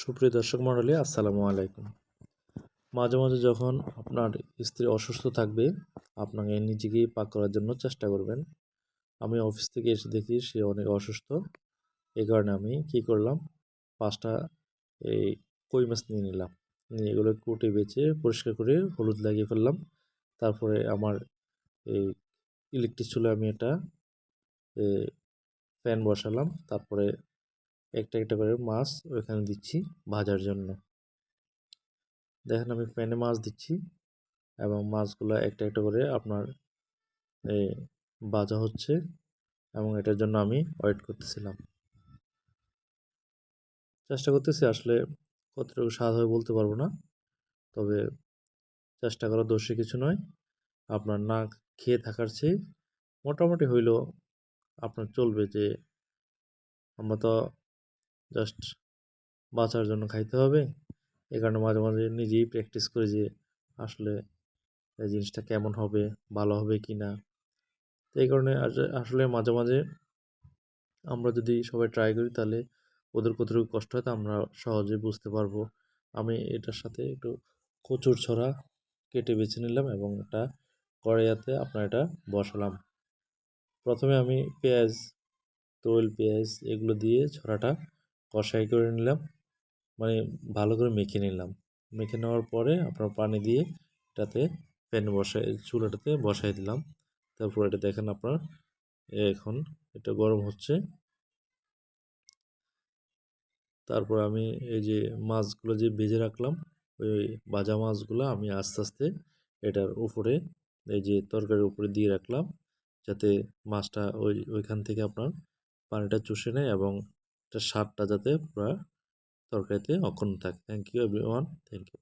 সুপ্রিয় দর্শক মণ্ডলী, আসসালামু আলাইকুম। মাঝে মাঝে যখন আপনার স্ত্রী অসুস্থ থাকবে, আপনাকে নিজেকেই পাক করার জন্য চেষ্টা করবেন। আমি অফিস থেকে এসে দেখি সে অনেক অসুস্থ। এই কারণে আমি কি করলাম, 5টা এই কই মাছ নিয়ে নিলাম। নিয়ে এগুলো কুটে বেছে পরিষ্কার করে হলুদ লাগিয়ে ফেললাম। তারপরে আমার এই ইলেকট্রিক চুলায় আমি এটা প্যান বসালাম। তারপরে একটা একটা করে মাছ ওইখানে দিচ্ছি ভাজার জন্য। দেখেন আমি প্যানে মাছ দিচ্ছি এবং মাছগুলো একটা একটা করে আপনার এই ভাজা হচ্ছে এবং এটার জন্য আমি ওয়েট করতেছিলাম। চেষ্টা করতেছি, আসলে কতটুকু স্বাদ হবে বলতে পারবো না, তবে চেষ্টা করা দোষে কিছু নয়। আপনার না খেয়ে থাকার চেয়ে মোটামুটি হইলেও আপনার চলবে, যে আমরা তো জাস্ট বাঁচার জন্য খাইতে হবে। এই কারণে মাঝে মাঝে নিজেই প্র্যাকটিস করি যে আসলে এই জিনিসটা কেমন হবে, ভালো হবে কি না। তো এই কারণে আসলে মাঝে মাঝে আমরা যদি সবাই ট্রাই করি তাহলে ওদের কতটুকু কষ্ট হয় তা আমরা সহজে বুঝতে পারবো। আমি এটার সাথে একটু কচুর ছড়া কেটে বেছে নিলাম এবং এটা কড়াইয়াতে আপনার এটা বসালাম। প্রথমে আমি পেঁয়াজ, তৈল, পেঁয়াজ এগুলো দিয়ে ছড়াটা কষাই করে নিলাম, মানে ভালো করে মেখে নিলাম। মেখে নেওয়ার পরে আপনার পানি দিয়ে এটাতে চুলাটাতে বসাই দিলাম। তারপর এটা দেখেন আপনার এখন এটা গরম হচ্ছে। তারপর আমি এই যে মাছগুলো যে ভেজে রাখলাম, ওই ভাজা মাছগুলো আমি আস্তে আস্তে এটার উপরে, এই যে তরকারির উপরে দিয়ে রাখলাম, যাতে মাছটা ওইখান থেকে আপনার পানিটা চুষে নেয় এবং এটার স্বাদটা যাতে পুরো তরকারিতে অক্ষুণ্ণ থাকে। Thank you everyone, thank you.